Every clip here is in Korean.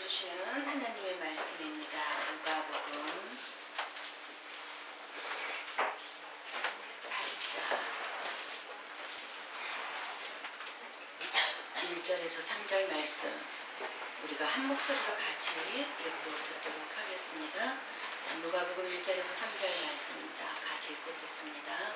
주시는 하나님의 말씀입니다. 누가복음 8장 1절에서 3절 말씀 우리가 한 목소리로 같이 읽고 듣도록 하겠습니다. 자, 누가복음 1절에서 3절 말씀입니다. 같이 읽고 듣습니다.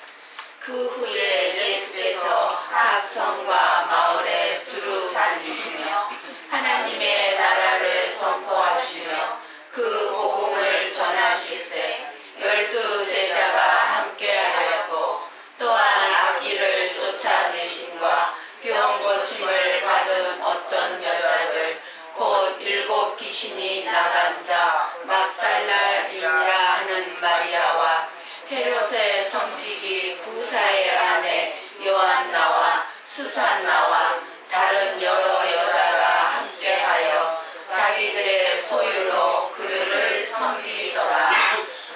그 후에 예수께서 각 성과 마을에 두루 다니시며 하나님의 나라를 선포하시며 그 복음을 전하실세 12 제자가 함께하였고 또한 악기를 쫓아내심과 병 고침을 받은 어떤 여자들 곧 7 귀신이 나간 자 막달라인이라 하는 마리아와 헤롯의 정직이 구사의 아내 요한나와 수산나와 다른 여러 여자가 함께하여 자기들의 소유로 그들을 섬기더라.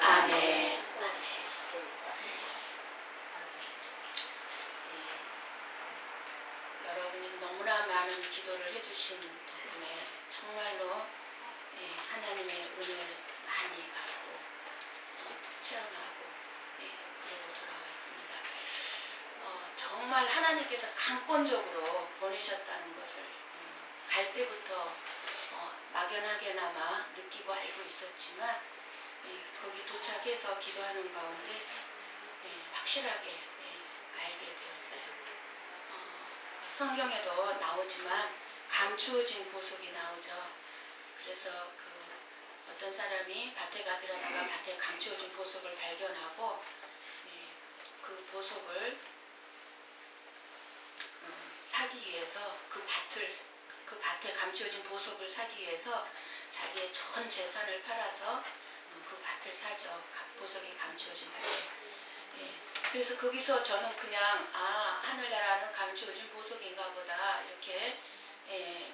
아멘. 여러분이 너무나 많은 기도를 해주신 덕분에 정말로 하나님의 은혜를 많이 받고 체험하고 그러고 돌아왔습니다. 정말 하나님께서 강권적으로 보내셨다는 것을 갈 때부터 막연하게나마 느끼고 알고 있었지만 거기 도착해서 기도하는 가운데 확실하게 알게 되었어요. 성경에도 나오지만 감추어진 보석이 나오죠. 그래서 어떤 사람이 밭에 가으려다가 밭에 감추어진 보석을 발견하고 그 보석을 사기 위해서 그 밭에 감추어진 보석을 사기 위해서 자기의 전 재산을 팔아서 그 밭을 사죠. 보석이 감추어진 밭에. 그래서 거기서 저는 그냥 하늘나라는 감추어진 보석인가 보다 이렇게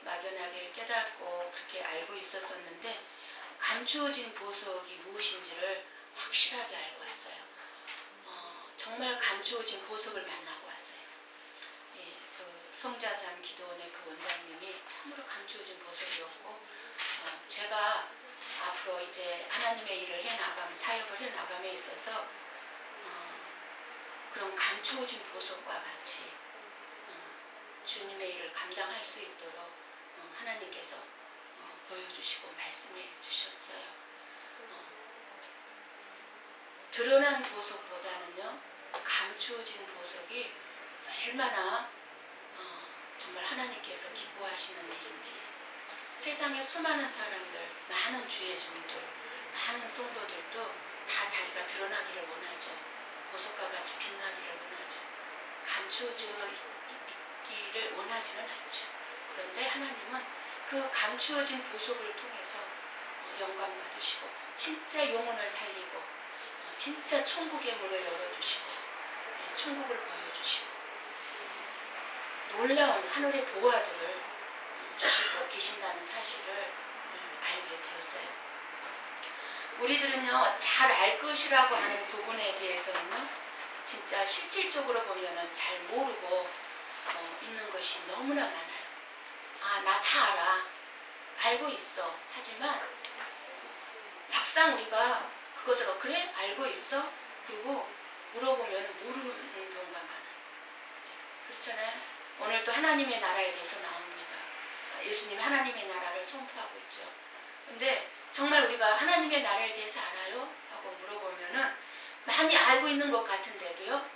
막연하게 깨닫고 그렇게 알고 있었었는데 감추어진 보석이 무엇인지를 확실하게 알고 왔어요. 정말 감추어진 보석을 만나고 왔어요. 성자산 기도원의 그 원장님이 참으로 감추어진 보석이었고 제가 앞으로 이제 하나님의 일을 사역을 해나감에 있어서 그런 감추어진 보석과 같이 주님의 일을 감당할 수 있도록 하나님께서 보여주시고 말씀해 주셨어요. 드러난 보석보다는요 감추어진 보석이 얼마나 정말 하나님께서 기뻐하시는 일인지 세상에 수많은 사람들, 많은 주의 종들, 많은 성도들도 다 자기가 드러나기를 원하죠. 보석과 같이 빛나기를 원하죠. 감추어지기를 원하지는 않죠. 그런데 하나님은 그 감추어진 보석을 통해서 영광 받으시고 진짜 영혼을 살리고 진짜 천국의 문을 열어주시고 천국을 보여주시고 놀라운 하늘의 보화들을 주시고 계신다는 사실을 알게 되었어요. 우리들은요 잘 알 것이라고 하는 부분에 대해서는요 진짜 실질적으로 보면은 잘 모르고 있는 것이 너무나 많아요. 나 다 알아. 알고 있어. 하지만 막상 우리가 그것을 그래? 알고 있어? 그리고 물어보면 모르는 경우가 많아요. 그렇잖아요. 오늘 또 하나님의 나라에 대해서 나옵니다. 예수님 하나님의 나라를 선포하고 있죠. 근데 정말 우리가 하나님의 나라에 대해서 알아요? 하고 물어보면은 많이 알고 있는 것 같은데도요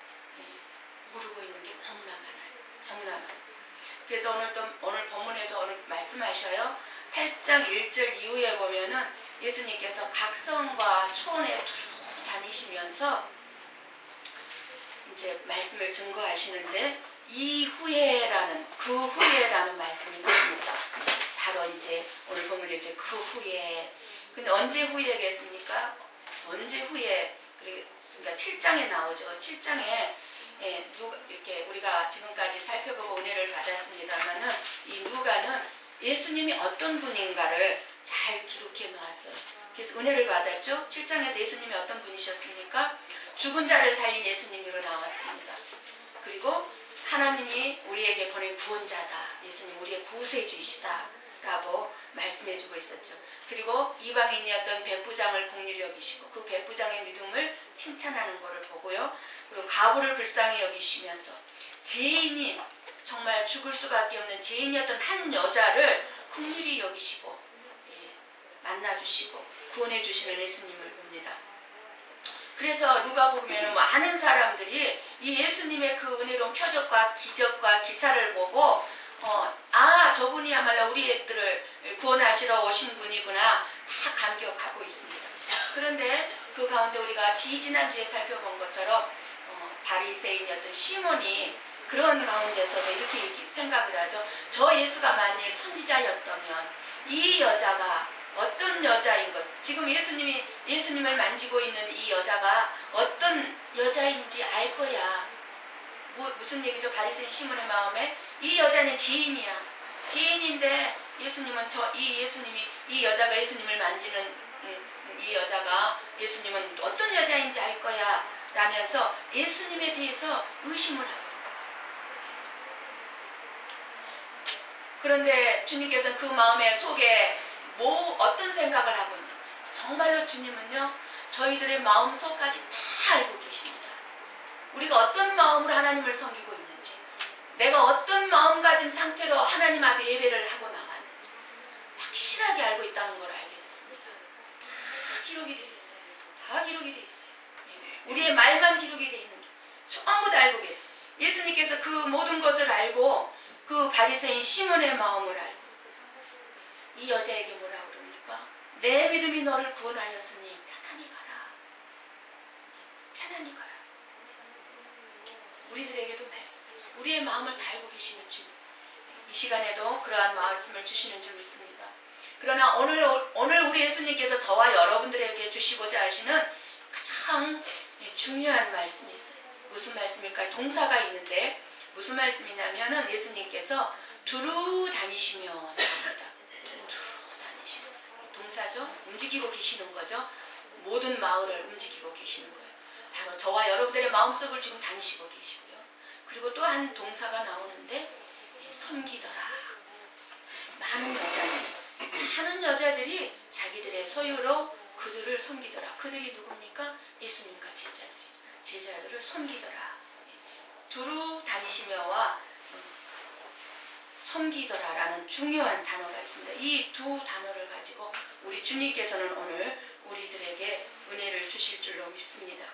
모르고 있는 게 너무나 많아요. 너무나 많아요. 그래서 오늘 본문에도 오늘 말씀하셔요. 8장 1절 이후에 보면은 예수님께서 각 성과 촌에 다니시면서 이제 말씀을 증거하시는데 그 후에라는 말씀이 나옵니다. 바로 이제 오늘 보면 이제 그 후에. 근데 언제 후에겠습니까? 언제 후에? 그러니까 7장에 나오죠. 7장에 이렇게 우리가 지금까지 살펴보고 은혜를 받았습니다만은 이 누가는 예수님이 어떤 분인가를 잘 기록해 놓았어요. 그래서 은혜를 받았죠. 7장에서 예수님이 어떤 분이셨습니까? 죽은 자를 살린 예수님으로 나왔습니다. 그리고 하나님이 우리에게 보낸 구원자다. 예수님 우리의 구세주이시다. 라고 말씀해주고 있었죠. 그리고 이방인이었던 백부장을 긍휼히 여기시고 그 백부장의 믿음을 칭찬하는 것을 보고요. 그리고 과부를 불쌍히 여기시면서 죄인인, 정말 죽을 수밖에 없는 죄인이었던 한 여자를 긍휼히 여기시고 만나주시고 구원해 주시는 예수님을 봅니다. 그래서 누가복음에는 많은 사람들이 이 예수님의 그 은혜로운 표적과 기적과 기사를 보고 저분이야말로 우리 애들을 구원하시러 오신 분이구나 다 감격하고 있습니다. 그런데 그 가운데 우리가 지지난주에 살펴본 것처럼 바리새인이었던 시몬이 그런 가운데서도 이렇게 생각을 하죠. 저 예수가 만일 선지자였다면 이 여자가 어떤 여자인 것, 지금 예수님을 만지고 있는 이 여자가 어떤 여자인지 알 거야. 무슨 얘기죠? 바리새인 시몬의 마음에 이 여자는 지인이야. 지인인데 예수님은 이 여자가 예수님을 만지는 이 여자가 예수님은 어떤 여자인지 알 거야 라면서 예수님에 대해서 의심을 하고 있는 거예요. 그런데 주님께서는 그 마음의 속에 어떤 생각을 하고 있는지 정말로 주님은요 저희들의 마음속까지 다 알고 계십니다. 우리가 어떤 마음으로 하나님을 섬기고 있는지, 내가 어떤 마음가짐 상태로 하나님 앞에 예배를 하고 나갔는지 확실하게 알고 있다는 걸 알게 됐습니다. 다 기록이 되어 있어요. 다 기록이 되어 있어요. 우리의 말만 기록이 되어 있는 게 전부 다 알고 계세요. 예수님께서 그 모든 것을 알고 그 바리새인 시몬의 마음을 알고 이 여자에게 뭐라 그럽니까? 내 믿음이 너를 구원하였으니 편안히 가라. 편안히 가라. 우리들에게도 말씀하시죠. 우리의 마음을 다 알고 계시는 줄, 이 시간에도 그러한 말씀을 주시는 줄 믿습니다. 그러나 오늘 우리 예수님께서 저와 여러분들에게 주시고자 하시는 가장 중요한 말씀이 있어요. 무슨 말씀일까요? 동사가 있는데 무슨 말씀이냐면은 예수님께서 두루 다니시며 나옵니다. 두루 다니시며, 동사죠. 움직이고 계시는 거죠. 모든 마을을 움직이고 계시는 거예요. 바로 저와 여러분들의 마음속을 지금 다니시고 계시고요. 그리고 또 한 동사가 나오는데 섬기더라. 많은 여자들이 자기들의 소유로 그들을 섬기더라. 그들이 누굽니까? 예수님과 제자들을 섬기더라. 두루 다니시며와 섬기더라라는 중요한 단어가 있습니다. 이 두 단어를 가지고 우리 주님께서는 오늘 우리들에게 은혜를 주실 줄로 믿습니다.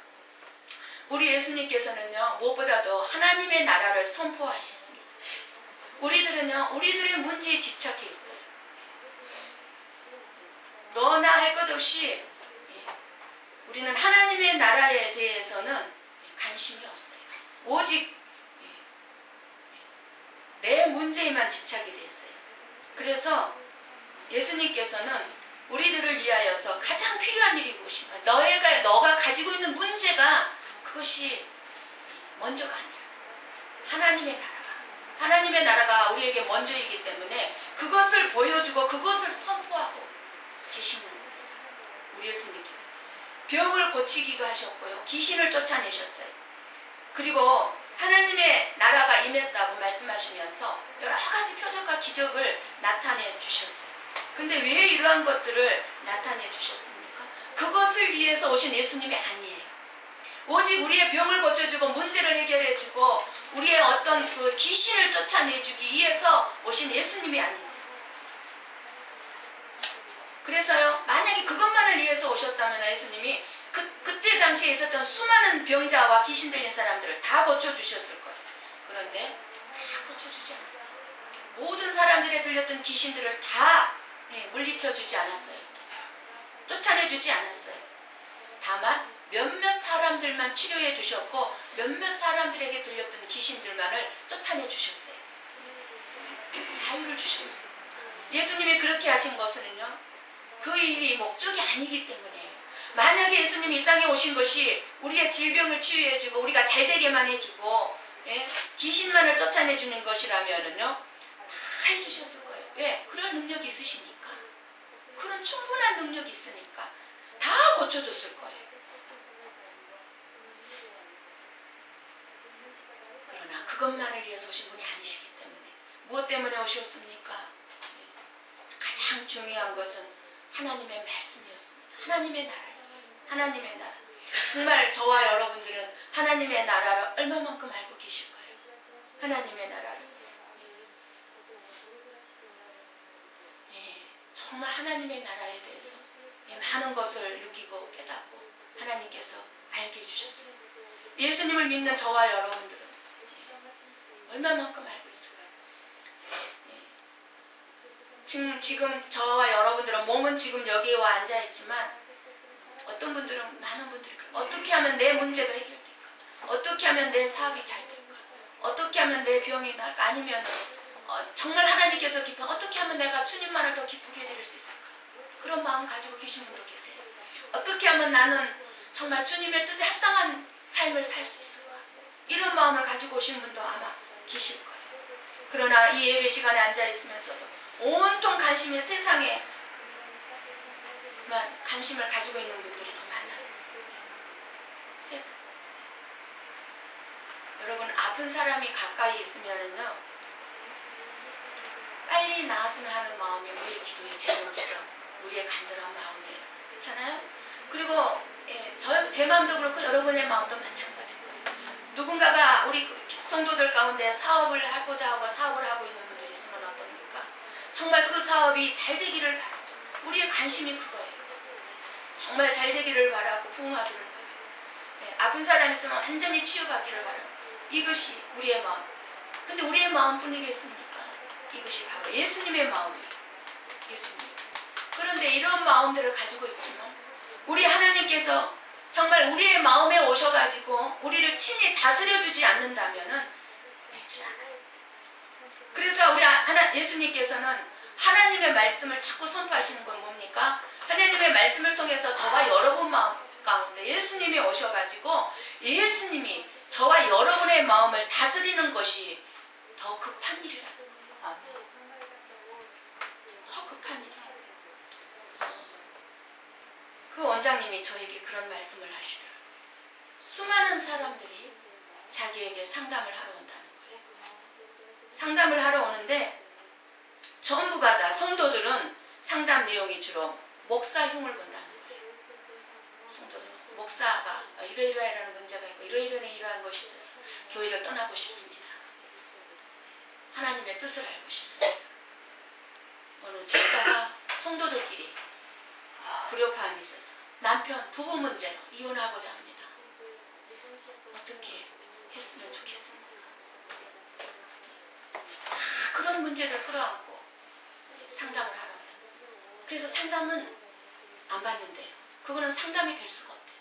우리 예수님께서는요 무엇보다도 하나님의 나라를 선포하셨습니다. 우리들은요 우리들의 문제에 집착해 있어요. 너나 할 것 없이 우리는 하나님의 나라에 대해서는 관심이 없어요. 오직 내 문제에만 집착이 돼 있어요. 그래서 예수님께서는 우리들을 위하여서 가장 필요한 일이 무엇인가? 너가 가지고 있는 문제가 그것이 먼저가 아니라 하나님의 나라가 우리에게 먼저이기 때문에 그것을 보여주고 그것을 선포하고 계시는 겁니다. 우리 예수님께서 병을 고치기도 하셨고요. 귀신을 쫓아내셨어요. 그리고 하나님의 나라가 임했다고 말씀하시면서 여러 가지 표적과 기적을 나타내 주셨어요. 근데 왜 이러한 것들을 나타내 주셨습니까? 그것을 위해서 오신 예수님이 아니에요. 오직 우리의 병을 고쳐주고 문제를 해결해주고 우리의 어떤 그 귀신을 쫓아내주기 위해서 오신 예수님이 아니세요. 그래서요 만약에 그것만을 위해서 오셨다면 예수님이 그때 당시에 있었던 수많은 병자와 귀신 들린 사람들을 다 고쳐주셨을 거예요. 그런데 다 고쳐주지 않았어요. 모든 사람들에 들렸던 귀신들을 다 물리쳐주지 않았어요. 쫓아내주지 않았어요. 다만 몇몇 사람들만 치료해 주셨고 몇몇 사람들에게 들렸던 귀신들만을 쫓아내 주셨어요. 자유를 주셨어요. 예수님이 그렇게 하신 것은요 그 일이 목적이 아니기 때문이에요. 만약에 예수님이 이 땅에 오신 것이 우리의 질병을 치유해주고 우리가 잘되게만 해주고 귀신만을 쫓아내주는 것이라면은요 다 해주셨을 거예요. 왜? 그런 능력이 있으시니까. 그런 충분한 능력이 있으니까 다 고쳐줬을 거예요. 그러나 그것만을 위해서 오신 분이 아니시기 때문에 무엇 때문에 오셨습니까? 가장 중요한 것은 하나님의 말씀이었습니다. 하나님의 나라였어요. 하나님의 나라. 정말 저와 여러분들은 하나님의 나라를 얼마만큼 알고 계실까요? 하나님의 나라를. 정말 하나님의 나라에 대해서 많은 것을 느끼고 깨닫고 하나님께서 알게 해주셨어요. 예수님을 믿는 저와 여러분들은 얼마만큼 알고 있을까요? 지금 저와 여러분들은 몸은 지금 여기에 와 앉아있지만 어떤 분들은, 많은 분들이 어떻게 하면 내 문제가 해결될까? 어떻게 하면 내 사업이 잘 될까? 어떻게 하면 내 병이 나을까? 아니면 정말 하나님께서 어떻게 하면 내가 주님만을 더 기쁘게 드릴 수 있을까? 그런 마음 가지고 계신 분도 계세요. 어떻게 하면 나는 정말 주님의 뜻에 합당한 삶을 살 수 있을까? 이런 마음을 가지고 오신 분도 아마 계실 거예요. 그러나 이 예배 시간에 앉아있으면서도 온통 관심이 세상에만 관심을 가지고 있는 분들이 더 많아요. 세상. 여러분, 아픈 사람이 가까이 있으면은요, 빨리 나았으면 하는 마음이 우리의 기도의 제목이죠. 우리의 간절한 마음이에요. 그렇잖아요? 그리고 제 마음도 그렇고 여러분의 마음도 마찬가지일 거예요. 누군가가 우리 성도들 가운데 사업을 하고자 하고 사업을 하고 있는 분들이 있으면 어떻습니까? 정말 그 사업이 잘 되기를 바라죠. 우리의 관심이 그거예요. 정말 잘 되기를 바라고 부흥하기를 바라고, 아픈 사람이 있으면 완전히 치유받기를 바라고, 이것이 우리의 마음. 근데 우리의 마음뿐이겠습니까? 이것이 바로 예수님의 마음이에요. 예수님. 그런데 이런 마음들을 가지고 있지만 우리 하나님께서 정말 우리의 마음에 오셔가지고 우리를 친히 다스려주지 않는다면은 되지 않아요. 그래서 예수님께서는 하나님의 말씀을 자꾸 선포하시는 건 뭡니까? 하나님의 말씀을 통해서 저와 여러분 마음 가운데 예수님이 오셔가지고 예수님이 저와 여러분의 마음을 다스리는 것이 더 급한 일이라는 거예요. 더 급한 일이에요. 그 원장님이 저에게 그런 말씀을 하시더라고요. 수많은 사람들이 자기에게 상담을 하러 온다는 거예요. 상담을 하러 오는데 전부가 다 성도들은 상담 내용이 주로 목사 흉을 본다는 거예요. 성도들은 목사가 이러이러한 문제가 있고 이러이러한 것이 있어서 교회를 떠나고 싶습니다. 하나님의 뜻을 알고 싶습니다. 어느 집사가 성도들끼리 불협화음이 있어서 남편 부부 문제로 이혼하고자 합니다. 어떻게 했으면 좋겠습니까? 다 그런 문제를 끌어안고 상담을 하러 와요. 그래서 상담은 안 받는데요. 그거는 상담이 될 수가 없대요.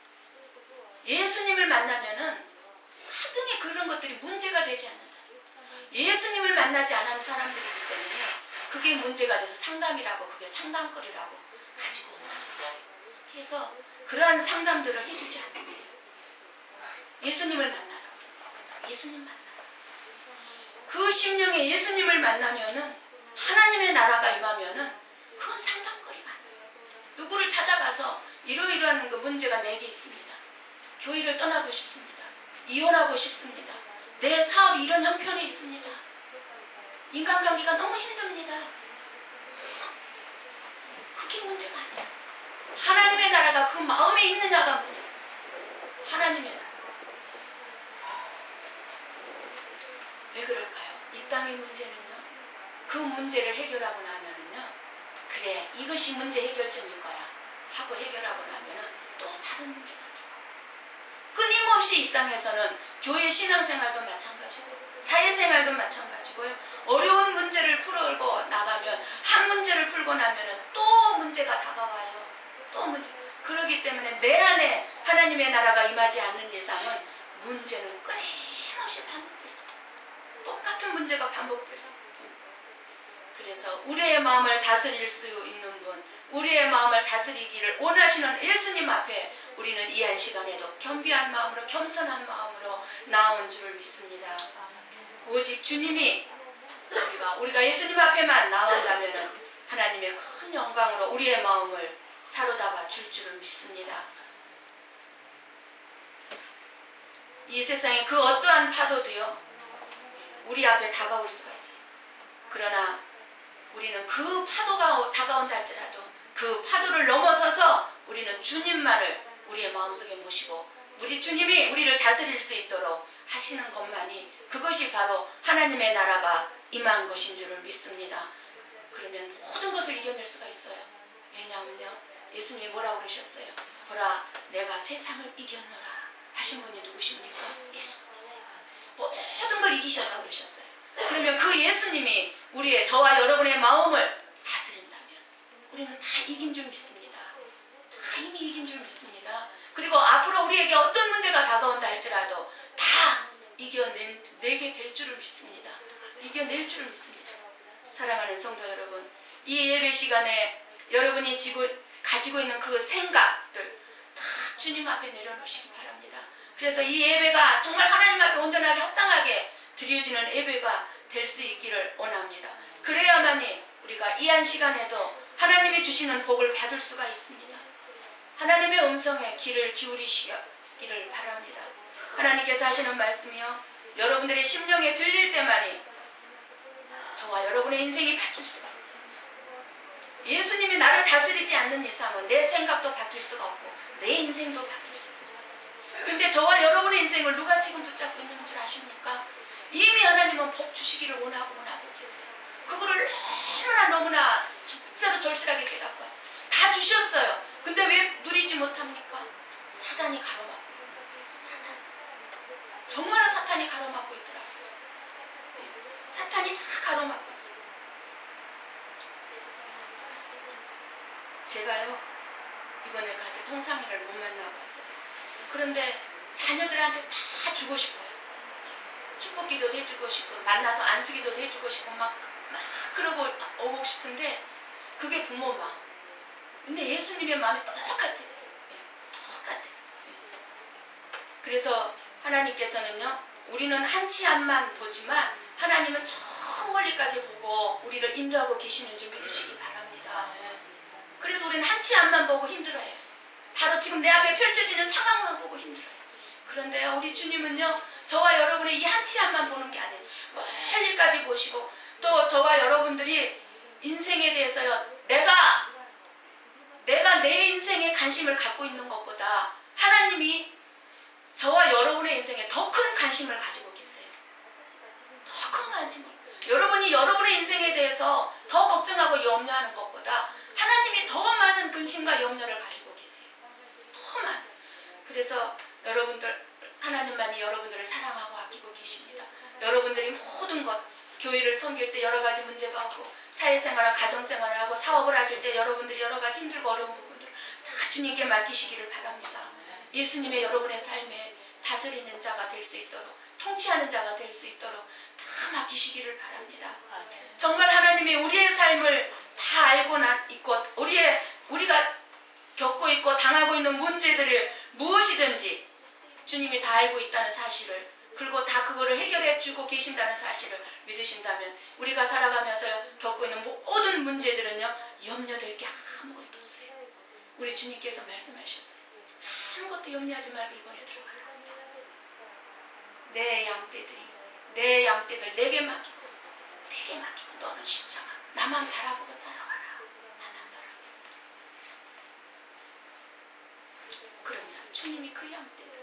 예수님을 만나면은 하등의 그런 것들이 문제가 되지 않는다. 예수님을 만나지 않은 사람들이기 때문에 그게 문제가 돼서 상담이라고, 그게 상담거리라고 가지고 온다. 그래서 그러한 상담들을 해주지 않는데요. 예수님을 만나라. 예수님 만나라. 그 심령에 예수님을 만나면은, 하나님의 나라가 임하면은 그건 상담거리가 아니에요. 누구를 찾아가서 이러이러한 그 문제가 내게 있습니다. 교회를 떠나고 싶습니다. 이혼하고 싶습니다. 내 사업이 이런 형편에 있습니다. 인간관계가 너무 힘듭니다. 그게 문제가 아니에요. 하나님의 나라가 그 마음에 있느냐가 문제예요. 하나님의 나라. 왜 그럴까요? 이 땅의 문제는요, 그 문제를 해결하고 나면은요, 그래, 이것이 문제 해결점일 거야 하고 해결하고 나면은 또 다른 문제가 돼요. 끊임없이 이 땅에서는 교회 신앙생활도 마찬가지고 사회생활도 마찬가지고요, 어려운 문제를 풀고 나가면, 한 문제를 풀고 나면은 또 문제가 다가와요. 또 문제. 그렇기 때문에 내 안에 하나님의 나라가 임하지 않는 이상은 문제는 끊임없이 반복될 수 있어요. 똑같은 문제가 반복될 수 있어요. 그래서 우리의 마음을 다스릴 수 있는 분, 우리의 마음을 다스리기를 원하시는 예수님 앞에 우리는 이 한 시간에도 겸비한 마음으로, 겸손한 마음으로 나온 줄을 믿습니다. 오직 주님이, 우리가 예수님 앞에만 나온다면 하나님의 큰 영광으로 우리의 마음을 사로잡아 줄 줄을 믿습니다. 이 세상에 그 어떠한 파도도요, 우리 앞에 다가올 수가 있어요. 그러나 우리는 그 파도가 다가온다 할지라도 그 파도를 넘어서서 우리는 주님만을 우리의 마음속에 모시고 우리 주님이 우리를 다스릴 수 있도록 하시는 것만이 그것이 바로 하나님의 나라가 임한 것인 줄을 믿습니다. 그러면 모든 것을 이겨낼 수가 있어요. 왜냐하면요, 예수님이 뭐라고 그러셨어요? 보라, 내가 세상을 이겼노라 하신 분이 누구십니까? 예수님이세요. 모든 걸 이기셨다고 그러셨어요. 그러면 그 예수님이 우리의 저와 여러분의 마음을 다스린다면 우리는 다 이긴 줄 믿습니다. 다 이미 이긴 줄 믿습니다. 그리고 앞으로 우리에게 어떤 문제가 다가온다 할지라도 다 이겨내게 될 줄을 믿습니다. 이겨낼 줄을 믿습니다. 사랑하는 성도 여러분, 이 예배 시간에 여러분이 가지고 있는 그 생각들 다 주님 앞에 내려놓으시기 바랍니다. 그래서 이 예배가 정말 하나님 앞에 온전하게 합당하게 드려지는 예배가 될 수 있기를 원합니다. 그래야만이 우리가 이 한 시간에도 하나님이 주시는 복을 받을 수가 있습니다. 하나님의 음성에 귀를 기울이시기를 바랍니다. 하나님께서 하시는 말씀이요, 여러분들의 심령에 들릴 때만이 저와 여러분의 인생이 바뀔 수가 있어요. 예수님이 나를 다스리지 않는 이상은 내 생각도 바뀔 수가 없고 내 인생도 바뀔 수가 없어요. 근데 저와 여러분의 인생을 누가 지금 붙잡고 있는 줄 아십니까? 이미 하나님은 복 주시기를 원하고 계세요. 그거를 너무나 진짜로 절실하게 깨닫고 왔어요. 다 주셨어요. 근데 왜 누리지 못합니까? 사단이 가로막고 있는 거예요. 사탄. 정말 사탄이 가로막고 있더라고요. 사탄이 다 가로막고 있어요. 제가요, 이번에 가서 통상이를 못 만나봤어요. 그런데 자녀들한테 다 주고 싶어요. 축복기도도 해주고 싶고 만나서 안수기도도 해주고 싶고 막 그러고 오고 싶은데 그게 부모 마음. 근데 예수님의 마음이 똑같아요. 똑같아요. 그래서 하나님께서는요, 우리는 한 치 앞만 보지만 하나님은 저 멀리까지 보고 우리를 인도하고 계시는 줄 믿으시기 바랍니다. 그래서 우리는 한 치 앞만 보고 힘들어요. 바로 지금 내 앞에 펼쳐지는 상황만 보고 힘들어요. 그런데요, 우리 주님은요, 저와 여러분의 이 한 치 앞만 보는 게 아니에요. 멀리까지 보시고 또 저와 여러분들이 인생에 대해서요, 내가 내 인생에 관심을 갖고 있는 것보다 하나님이 저와 여러분의 인생에 더 큰 관심을 가지고 계세요. 더 큰 관심을. 여러분이 여러분의 인생에 대해서 더 걱정하고 염려하는 것보다 하나님이 더 많은 근심과 염려를 가지고 계세요. 더 많은. 그래서 여러분들, 하나님만이 여러분들을 사랑하고 아끼고 계십니다. 여러분들이 모든 것, 교회를 섬길 때 여러 가지 문제가 오고 사회생활을, 가정생활을 하고 사업을 하실 때 여러분들이 여러 가지 힘들고 어려운 부분들 다 주님께 맡기시기를 바랍니다. 예수님의 여러분의 삶에 다스리는 자가 될 수 있도록, 통치하는 자가 될 수 있도록 다 맡기시기를 바랍니다. 정말 하나님이 우리의 삶을 다 알고 있고 우리가 겪고 있고 당하고 있는 문제들을 무엇이든지 주님이 다 알고 있다는 사실을, 그리고 다 그거를 해결해 주고 계신다는 사실을 믿으신다면 우리가 살아가면서 겪고 있는 모든 문제들은요, 염려될 게 아무것도 없어요. 우리 주님께서 말씀하셨어요. 아무것도 염려하지 말고 이번에 들어가라. 내 양떼들 내게 맡기고 너는 십자가 나만 바라보고 따라와라. 나만 바라보고 따라와라. 그러면 주님이 그 양떼들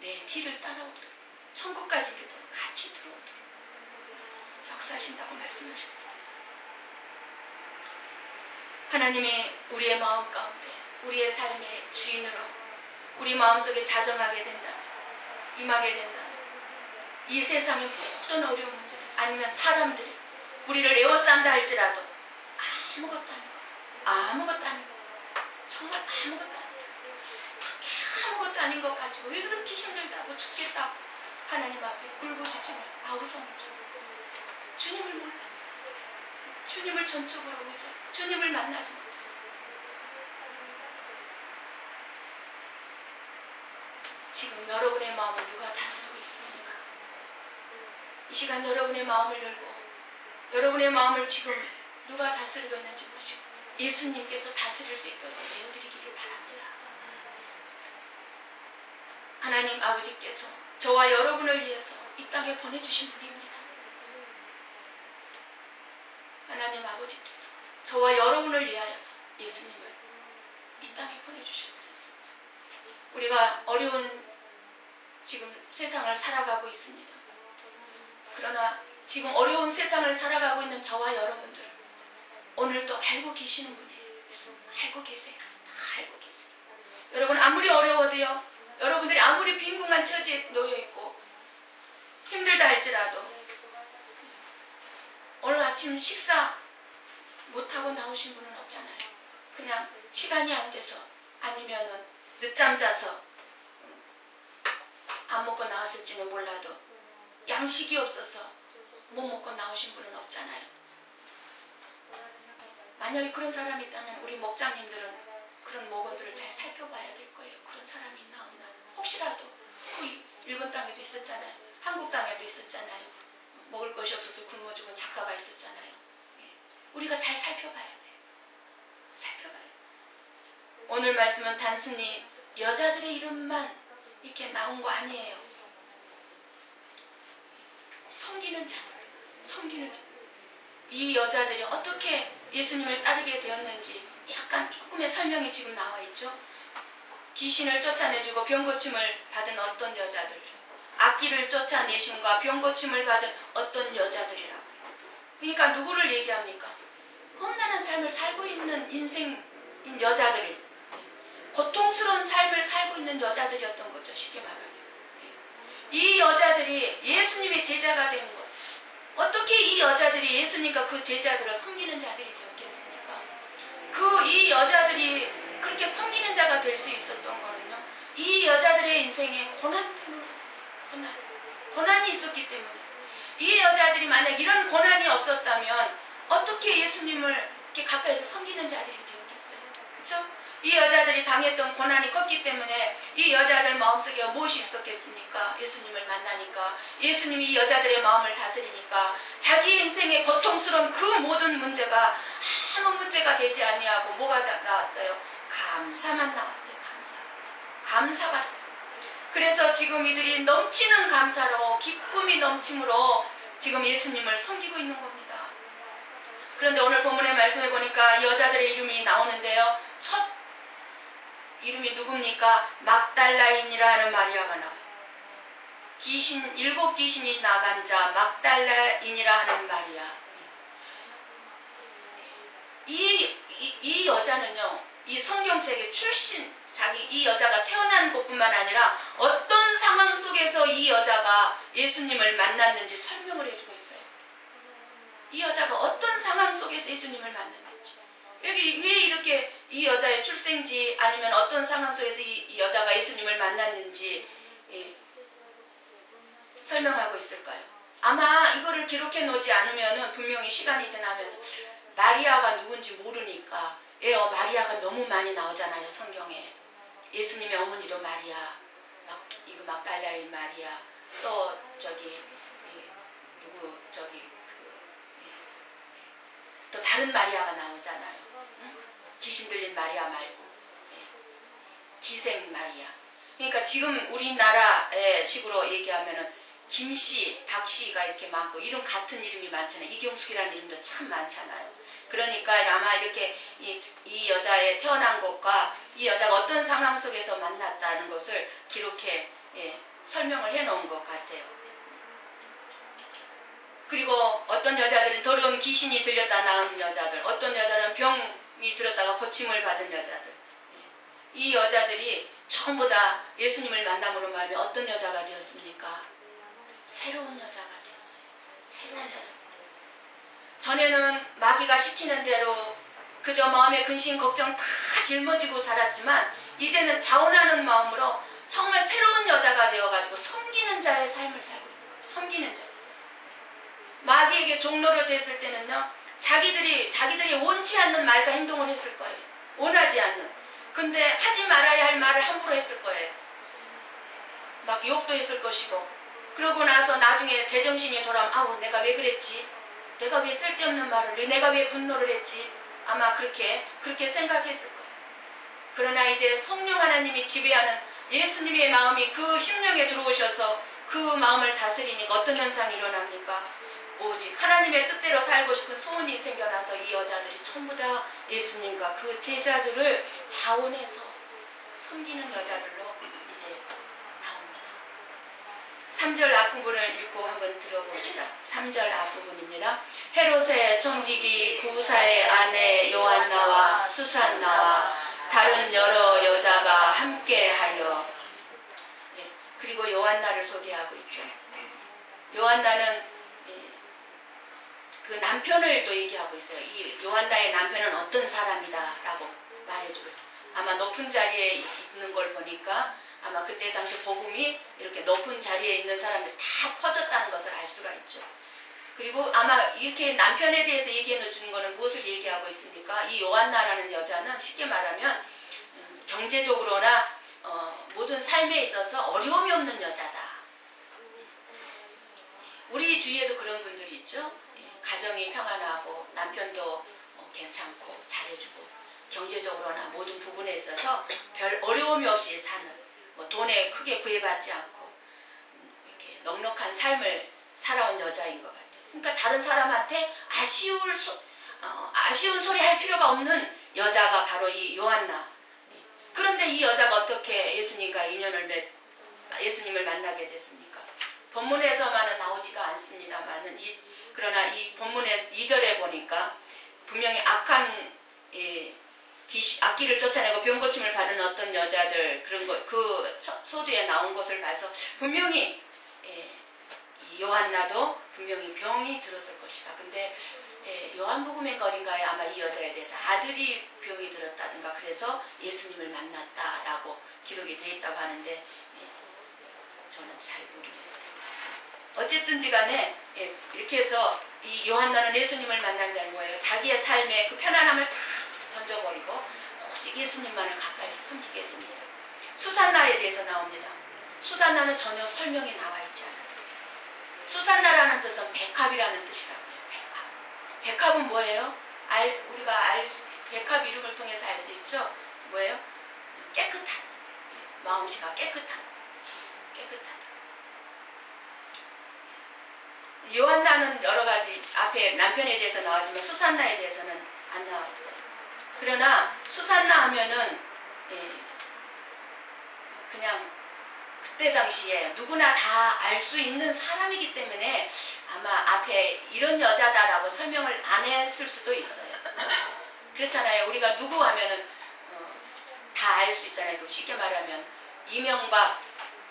내 뒤를 따라오도록 천국까지 이르도록 같이 들어오도록 역사하신다고 말씀하셨습니다. 하나님이 우리의 마음 가운데 우리의 삶의 주인으로 우리 마음속에 자정하게 된다면, 임하게 된다면 이 세상의 모든 어려운 문제들, 아니면 사람들이 우리를 에워싼다 할지라도 아무것도 아니고 정말 아무것도 아니다. 그렇게 아무것도 아닌 것 가지고 왜 그렇게 힘들다고 죽겠다고 하나님 앞에 울부짖으며 아우성을 쳐요. 주님을 몰랐어요. 주님을 전적으로 의지하고 주님을 만나지 못했어요. 지금 여러분의 마음을 누가 다스리고 있습니까? 이 시간 여러분의 마음을 열고 여러분의 마음을 지금 누가 다스리고 있는지 보시고 예수님께서 다스릴 수 있도록 내어드리기를 바랍니다. 하나님 아버지께서 저와 여러분을 위해서 이 땅에 보내주신 분입니다. 하나님 하나님 아버지께서 저와 여러분을 위하여서 예수님을 이 땅에 보내주셨어요. 우리가 어려운 지금 세상을 살아가고 있습니다. 그러나 지금 어려운 세상을 살아가고 있는 저와 여러분들은 오늘도 알고 계시는 분이에요. 알고 계세요. 다 알고 계세요. 여러분 아무리 어려워도요, 여러분들이 아무리 빈궁한 처지에 놓여있고 힘들다 할지라도 오늘 아침 식사 못하고 나오신 분은 없잖아요. 그냥 시간이 안 돼서, 아니면은 늦잠 자서 안 먹고 나왔을지는 몰라도 양식이 없어서 못 먹고 나오신 분은 없잖아요. 만약에 그런 사람이 있다면 우리 목장님들은 그런 목원들을 잘 살펴봐야 될 거예요. 그런 사람이 있나 없나. 혹시라도 일본 땅에도 있었잖아요. 한국 땅에도 있었잖아요. 먹을 것이 없어서 굶어 죽은 작가가 있었잖아요. 우리가 잘 살펴봐야 돼요. 살펴봐야 돼요. 오늘 말씀은 단순히 여자들의 이름만 이렇게 나온 거 아니에요. 섬기는 자들, 섬기는 자들. 이 여자들이 어떻게 예수님을 따르게 되었는지 약간 조금의 설명이 지금 나와 있죠. 귀신을 쫓아내주고 병고침을 받은 어떤 여자들, 악기를 쫓아내심과 병고침을 받은 어떤 여자들이라고. 그러니까 누구를 얘기합니까? 험난한 삶을 살고 있는 인생인 여자들이, 고통스러운 삶을 살고 있는 여자들이었던 거죠. 쉽게 말하면. 이 여자들이 예수님의 제자가 된 것. 어떻게 이 여자들이 예수님과 그 제자들을 섬기는 자들이 되었겠습니까? 이 여자들이 그렇게 섬기는 자가 될 수 있었던 거는요, 이 여자들의 인생에 고난 때문이었어요. 고난이 있었기 때문이었어요. 이 여자들이 만약 이런 고난이 없었다면 어떻게 예수님을 이렇게 가까이서 섬기는 자들이 되었겠어요? 그렇죠? 이 여자들이 당했던 고난이 컸기 때문에 이 여자들 마음속에 무엇이 있었겠습니까? 예수님을 만나니까, 예수님이 이 여자들의 마음을 다스리니까 자기의 인생의 고통스러운 그 모든 문제가 아무 문제가 되지 아니하고 뭐가 나왔어요? 감사만 나왔어요. 감사가 나왔어요. 그래서 지금 이들이 넘치는 감사로, 기쁨이 넘침으로 지금 예수님을 섬기고 있는 겁니다. 그런데 오늘 본문의 말씀에 보니까 이 여자들의 이름이 나오는데요, 첫 이름이 누굽니까? 막달라인이라 하는 마리아가 나와요. 일곱 귀신이 나간 자 막달라인이라 하는 마리아. 이 여자는요, 이 성경책의 이 여자가 태어난 곳뿐만 아니라 어떤 상황 속에서 이 여자가 예수님을 만났는지 설명을 해주고 있어요. 이 여자가 어떤 상황 속에서 예수님을 만났는지. 여기 왜 이렇게 이 여자의 출생지, 아니면 어떤 상황 속에서 이 여자가 예수님을 만났는지 설명하고 있을까요? 아마 이거를 기록해 놓지 않으면 분명히 시간이 지나면서 마리아가 누군지 모르니까, 마리아가 너무 많이 나오잖아요, 성경에. 예수님의 어머니도 마리아, 막달라인 마리아, 또 또 다른 마리아가 나오잖아요. 응? 귀신 들린 마리아 말고, 기생 마리아. 그러니까 지금 우리나라의 식으로 얘기하면은 김씨, 박씨가 이렇게 많고, 이름 같은 이름이 많잖아요. 이경숙이라는 이름도 참 많잖아요. 그러니까 아마 이렇게 이 여자의 태어난 곳과 이 여자가 어떤 상황 속에서 만났다는 것을 기록해 설명을 해놓은 것 같아요. 그리고 어떤 여자들은 더러운 귀신이 들렸다 나은 여자들, 어떤 여자는 병이 들었다가 고침을 받은 여자들. 이 여자들이 전부 다 예수님을 만남으로 말하면 어떤 여자가 되었습니까? 새로운 여자가 되었어요. 새로운 여자가 되었어요. 전에는 마귀가 시키는 대로 그저 마음의 근심 걱정 다 짊어지고 살았지만, 이제는 자원하는 마음으로 정말 새로운 여자가 되어가지고 섬기는 자의 삶을 살고 있는 거예요. 섬기는 자. 마귀에게 종로로 됐을 때는요, 자기들이 원치 않는 말과 행동을 했을 거예요. 원하지 않는. 근데 하지 말아야 할 말을 함부로 했을 거예요. 막 욕도 했을 것이고, 그러고 나서 나중에 제정신이 돌아오면, 내가 왜 그랬지? 내가 왜 쓸데없는 말을, 내가 왜 분노를 했지? 아마 그렇게 생각했을 거예요. 그러나 이제 성령 하나님이 지배하는 예수님의 마음이 그 심령에 들어오셔서 그 마음을 다스리니까 어떤 현상이 일어납니까? 오직 하나님의 뜻대로 살고 싶은 소원이 생겨나서 이 여자들이 전부 다 예수님과 그 제자들을 자원해서 섬기는 여자들로 이제 나옵니다. 3절 앞부분을 읽고 한번 들어봅시다. 3절 앞부분입니다. 헤롯의 청지기 구사의 아내 요한나와 수산나와 다른 여러 여자가 함께하여, 그리고 요한나를 소개하고 있죠. 요한나는 그 남편을 또 얘기하고 있어요. 이 요한나의 남편은 어떤 사람이다 라고 말해주고, 아마 높은 자리에 있는 걸 보니까 아마 그때 당시 복음이 이렇게 높은 자리에 있는 사람들 다 퍼졌다는 것을 알 수가 있죠. 그리고 아마 이렇게 남편에 대해서 얘기해 주는 거는 무엇을 얘기하고 있습니까? 이 요한나라는 여자는 쉽게 말하면 경제적으로나 모든 삶에 있어서 어려움이 없는 여자다. 우리 주위에도 그런 분들이 있죠. 가정이 평안하고 남편도 괜찮고 잘해주고 경제적으로나 모든 부분에 있어서 별 어려움이 없이 사는, 돈에 크게 구애받지 않고 이렇게 넉넉한 삶을 살아온 여자인 것 같아요. 그러니까 다른 사람한테 아쉬운 소리 할 필요가 없는 여자가 바로 이 요한나. 그런데 이 여자가 어떻게 예수님과 예수님을 만나게 됐습니까? 본문에서만은 나오지가 않습니다만은 그러나 이 본문의 2절에 보니까 분명히 악한 악기를 쫓아내고 병고침을 받은 어떤 여자들, 그런 것, 그 소두에 나온 것을 봐서 분명히 이 요한나도 분명히 병이 들었을 것이다. 근데 요한복음인가 어딘가에 아마 이 여자에 대해서 아들이 병이 들었다든가 그래서 예수님을 만났다라고 기록이 되어 있다고 하는데 저는 잘 모르겠어요. 어쨌든지 간에 이렇게 해서 이 요한나는 예수님을 만난다는 거예요. 자기의 삶의 그 편안함을 다 던져버리고 오직 예수님만을 가까이서 섬기게 됩니다. 수산나에 대해서 나옵니다. 수산나는 전혀 설명이 나와 있지 않아요. 수산나라는 뜻은 백합이라는 뜻이라고 해요. 백합은 뭐예요? 우리가 백합 이름을 통해서 알 수 있죠? 뭐예요? 깨끗한, 마음씨가 깨끗하다. 요한나는 여러 가지 앞에 남편에 대해서 나왔지만 수산나에 대해서는 안 나와 있어요. 그러나 수산나 하면은 그냥 그때 당시에 누구나 다 알 수 있는 사람이기 때문에 아마 앞에 이런 여자다라고 설명을 안 했을 수도 있어요. 그렇잖아요. 우리가 누구 하면은 다 알 수 있잖아요. 그럼 쉽게 말하면 이명박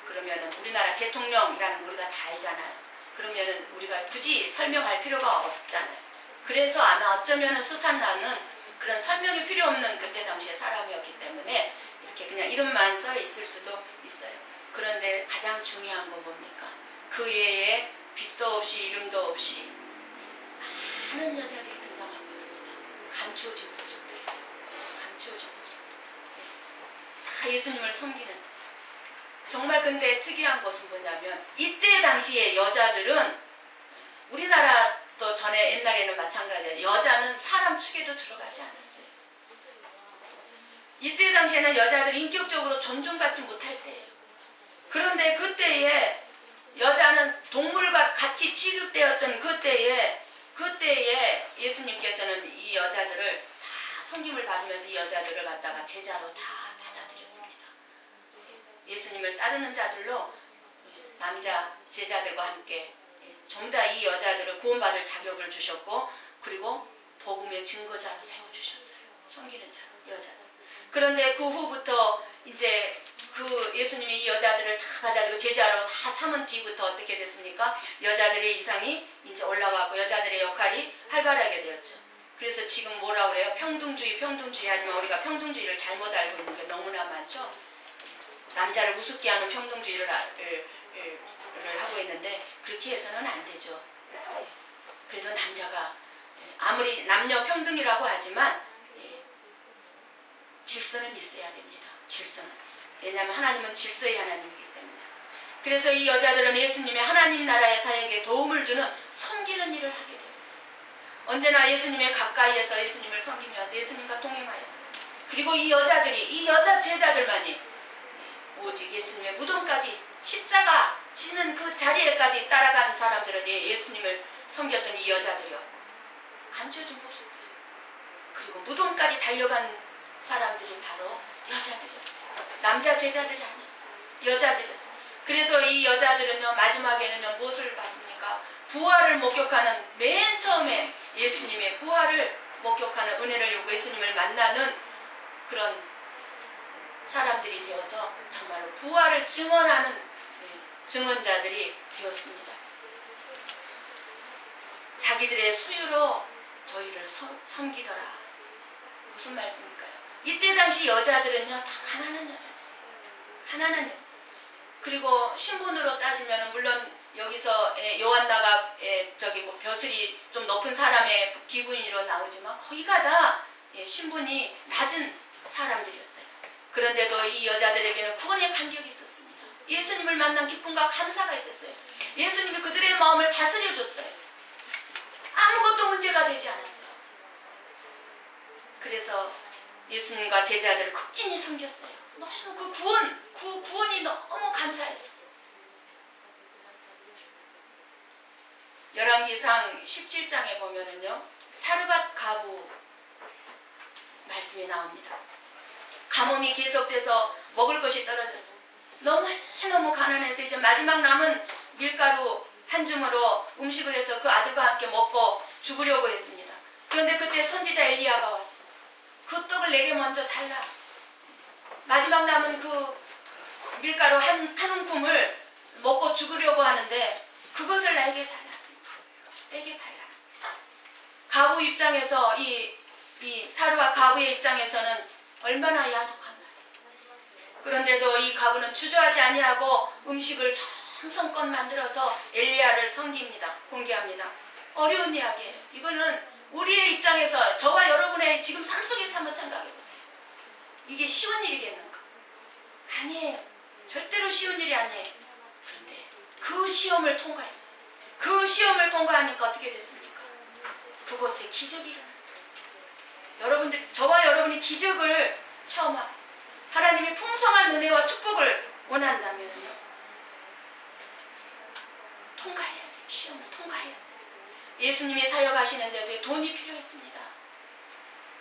그러면은 우리나라 대통령이라는 거 우리가 다 알잖아요. 그러면은 우리가 굳이 설명할 필요가 없잖아요. 그래서 아마 어쩌면은 수산나는 그런 설명이 필요 없는 그때 당시의 사람이었기 때문에 이렇게 그냥 이름만 써 있을 수도 있어요. 그런데 가장 중요한 건 뭡니까? 그 외에 빛도 없이 이름도 없이 많은 여자들이 등장하고 있습니다. 감추어진 모습들이죠. 감추어진 모습들. 다 예수님을 섬기는. 정말 근데 특이한 것은 뭐냐면 이때 당시에 여자들은 우리나라도 전에 옛날에는 마찬가지예요. 여자는 사람 축에도 들어가지 않았어요. 이때 당시에는 여자들이 인격적으로 존중받지 못할 때예요. 그런데 그때에 여자는 동물과 같이 취급되었던 그때에 예수님께서는 이 여자들을 다 섬김을 받으면서 이 여자들을 갖다가 제자로 다 받아들였습니다. 예수님을 따르는 자들로 남자 제자들과 함께 전부 다 이 여자들을 구원받을 자격을 주셨고 그리고 복음의 증거자로 세워주셨어요. 섬기는 자, 여자들. 그런데 그 후부터 이제 그 예수님이 이 여자들을 다 받아들이고 제자로 다 삼은 뒤부터 어떻게 됐습니까? 여자들의 이상이 이제 올라가고 여자들의 역할이 활발하게 되었죠. 그래서 지금 뭐라 그래요? 평등주의 하지만 우리가 평등주의를 잘못 알고 있는 게 너무나 많죠. 남자를 우습게 하는 평등주의를 하고 있는데 그렇게 해서는 안 되죠. 그래도 남자가 아무리 남녀 평등이라고 하지만 질서는 있어야 됩니다. 질서는. 왜냐하면 하나님은 질서의 하나님이기 때문에. 그래서 이 여자들은 예수님의 하나님 나라의 사역에 도움을 주는 섬기는 일을 하게 되었어요. 언제나 예수님의 가까이에서 예수님을 섬기면서 예수님과 동행하였어요. 그리고 이 여자들이, 이 여자 제자들만이 오직 예수님의 무덤까지 십자가 지는 그 자리에까지 따라간 사람들은 예수님을 섬겼던 이 여자들이었고 감춰진 모습들 그리고 무덤까지 달려간 사람들이 바로 여자들이었어요. 남자 제자들이 아니었어요. 여자들이었어요. 그래서 이 여자들은요 마지막에는요 무엇을 봤습니까? 부활을 목격하는 맨 처음에 예수님의 부활을 목격하는 은혜를 입고 예수님을 만나는 그런 사람들이 되어서 정말로 부활을 증언하는 증언자들이 되었습니다. 자기들의 소유로 저희를 섬기더라. 무슨 말씀일까요? 이때 당시 여자들은요 다 가난한 여자들이에요. 가난한 여자. 그리고 신분으로 따지면 물론 여기서 요한나가 저기 뭐 벼슬이 좀 높은 사람의 기분으로 나오지만 거기가 다 신분이 낮은 사람들이었어요. 그런데도 이 여자들에게는 구원의 감격이 있었습니다. 예수님을 만난 기쁨과 감사가 있었어요. 예수님이 그들의 마음을 다스려줬어요. 아무것도 문제가 되지 않았어요. 그래서 예수님과 제자들을 극진히 섬겼어요. 너무 그 구원이 너무 감사했어요. 열왕기상 17장에 보면은요 사르밧 가부 말씀이 나옵니다. 가뭄이 계속돼서 먹을 것이 떨어졌어요. 너무 가난해서 이제 마지막 남은 밀가루 한 줌으로 음식을 해서 그 아들과 함께 먹고 죽으려고 했습니다. 그런데 그때 선지자 엘리야가 왔어요. 그 떡을 내게 먼저 달라. 마지막 남은 그 밀가루 한 움큼을 먹고 죽으려고 하는데 그것을 나에게 달라. 내게 달라. 가부 입장에서 이 사르밧 가부의 입장에서는 얼마나 야속한 말. 그런데도 이 가부는 주저하지 아니하고 음식을 정성껏 만들어서 엘리야를 섬깁니다. 공개합니다. 어려운 이야기예요. 이거는 우리의 입장에서 저와 여러분의 지금 삶 속에서 한번 생각해 보세요. 이게 쉬운 일이겠는가? 아니에요. 절대로 쉬운 일이 아니에요. 그런데 그 시험을 통과했어요. 그 시험을 통과하니까 어떻게 됐습니까? 그곳에 기적이 일어났어요. 여러분들, 저와 여러분이 기적을 체험하고 하나님의 풍성한 은혜와 축복을 원한다면 통과해야 돼요. 시험을 통과해야 돼요. 예수님이 사역하시는데도 돈이 필요했습니다.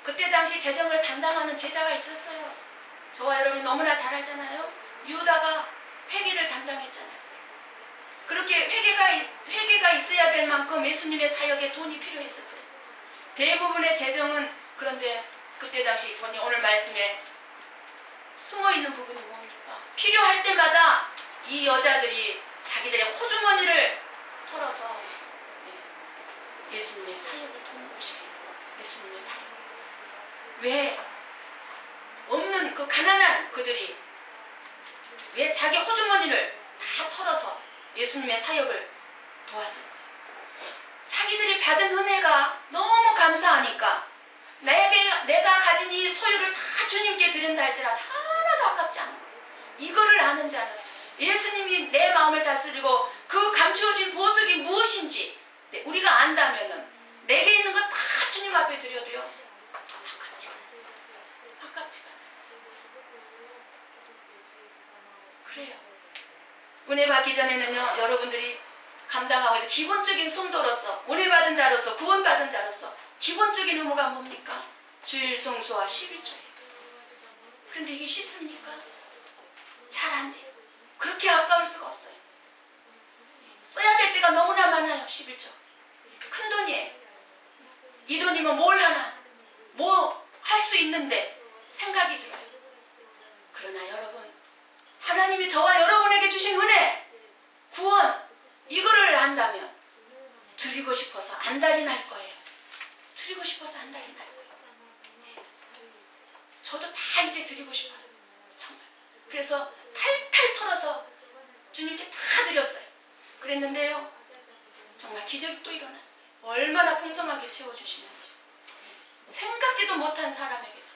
그때 당시 재정을 담당하는 제자가 있었어요. 저와 여러분이 너무나 잘 알잖아요. 유다가 회계를 담당했잖아요. 그렇게 회계가 있어야 될 만큼 예수님의 사역에 돈이 필요했었어요. 대부분의 재정은 그런데 그때 당시 보니 오늘 말씀에 숨어있는 부분이 뭡니까? 필요할 때마다 이 여자들이 자기들의 호주머니를 털어서 예수님의 사역을 도는 것이에요. 예수님의 사역. 왜? 없는 그 가난한 그들이 왜 자기 호주머니를 다 털어서 예수님의 사역을 도왔을까요? 자기들이 받은 은혜가 너무 감사하니까 내가 가진 이 소유를 다 주님께 드린다 할지라도 하나도 아깝지 않은 거예요. 이거를 아는 자는 예수님이 내 마음을 다스리고 그 감추어진 보석이 무엇인지 우리가 안다면은 내게 있는 건 다 주님 앞에 드려도요 아깝지가 않아요. 그래요. 은혜 받기 전에는요 여러분들이 감당하고 있는 기본적인 성도로서 은혜 받은 자로서 구원받은 자로서 기본적인 의무가 뭡니까? 주일 성수와 11조예요. 그런데 이게 쉽습니까? 잘 안 돼요. 그렇게 아까울 수가 없어요. 써야 될 때가 너무나 많아요. 11조. 큰 돈이에요. 이 돈이면 뭘 하나? 뭐 할 수 있는데 생각이 들어요. 그러나 여러분 하나님이 저와 여러분에게 주신 은혜 구원 이거를 안다면 드리고 싶어서 안달이 날 거예요. 드리고 싶어서 안달이 날 거예요. 저도 다 이제 드리고 싶어요. 정말. 그래서 탈탈 털어서 주님께 다 드렸어요. 그랬는데요 정말 기적이 또 일어났어요. 얼마나 풍성하게 채워주시는지 생각지도 못한 사람에게서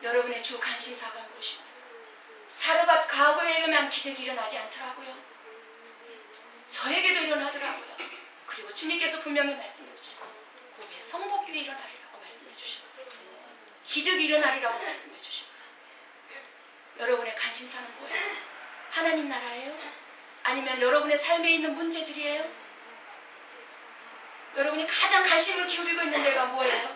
여러분의 주 관심사가 무엇입니까? 사르밧 가부에게만 기적이 일어나지 않더라고요. 저에게도 일어나더라고요. 그리고 주님께서 분명히 말씀해 주셨어요. 고개 성복교에 일어나리라고 말씀해 주셨어요. 기적이 일어나리라고 말씀해 주셨어요. 여러분의 관심사는 뭐예요? 하나님 나라예요? 아니면 여러분의 삶에 있는 문제들이에요? 여러분이 가장 관심을 기울이고 있는 데가 뭐예요?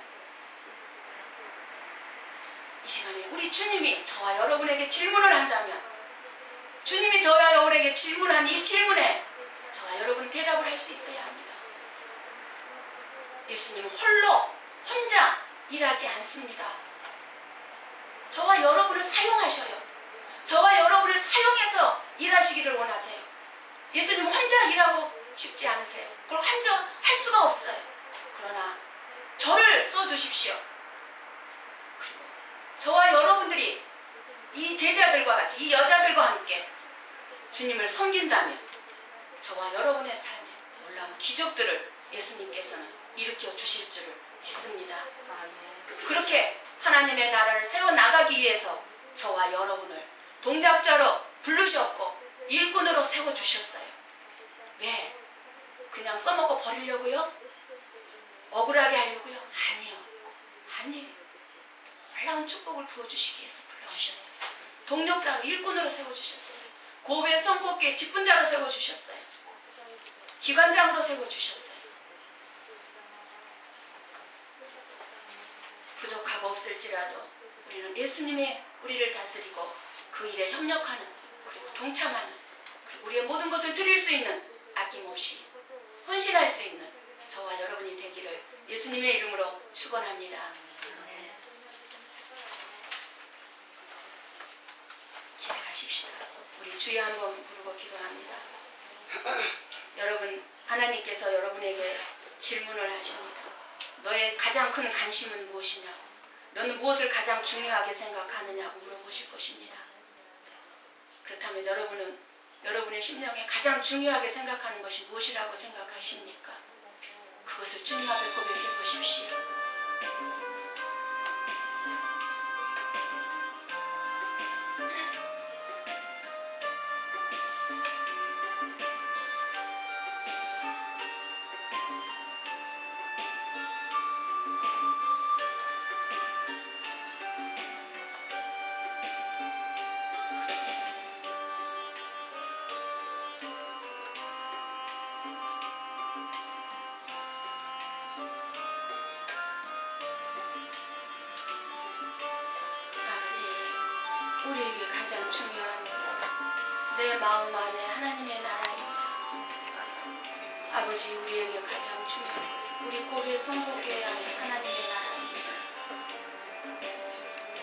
이 시간에 우리 주님이 저와 여러분에게 질문을 한다면, 주님이 저와 여러분에게 질문한 이 질문에 저와 여러분은 대답을 할 수 있어야 합니다. 예수님은 혼자 일하지 않습니다. 저와 여러분을 사용하셔요. 저와 여러분을 사용해서 일하시기를 원하세요. 예수님은 혼자 일하고 싶지 않으세요. 그걸 혼자 할 수가 없어요. 그러나 저를 써주십시오. 그리고 저와 여러분들이 이 제자들과 같이, 이 여자들과 함께 주님을 섬긴다면 저와 여러분의 삶에 놀라운 기적들을 예수님께서는 일으켜 주실 줄을 믿습니다. 그렇게 하나님의 나라를 세워나가기 위해서 저와 여러분을 동력자로 부르셨고 일꾼으로 세워주셨어요. 왜? 그냥 써먹고 버리려고요? 억울하게 하려고요? 아니에요. 놀라운 축복을 부어주시기 위해서 불러주셨어요. 동력자로, 일꾼으로 세워주셨어요. 고베 선포교회 직분자로 세워주셨어요. 기관장으로 세워주셨어요. 부족하고 없을지라도 우리는 예수님의 우리를 다스리고 그 일에 협력하는, 그리고 동참하는, 그리고 우리의 모든 것을 드릴 수 있는, 아낌없이 헌신할 수 있는 저와 여러분이 되기를 예수님의 이름으로 축원합니다. 기대하십시다. 우리 주여 한번 부르고 기도합니다. 여러분, 하나님께서 여러분에게 질문을 하십니다. 너의 가장 큰 관심은 무엇이냐고, 너는 무엇을 가장 중요하게 생각하느냐고 물어보실 것입니다. 그렇다면 여러분은 여러분의 심령에 가장 중요하게 생각하는 것이 무엇이라고 생각하십니까? 그것을 주님 앞에 고백해 보십시오. 우리에게 가장 중요한 것은 내 마음 안에 하나님의 나라입니다. 아버지, 우리에게 가장 중요한 것은 우리 고개 성보교회 안에 하나님의 나라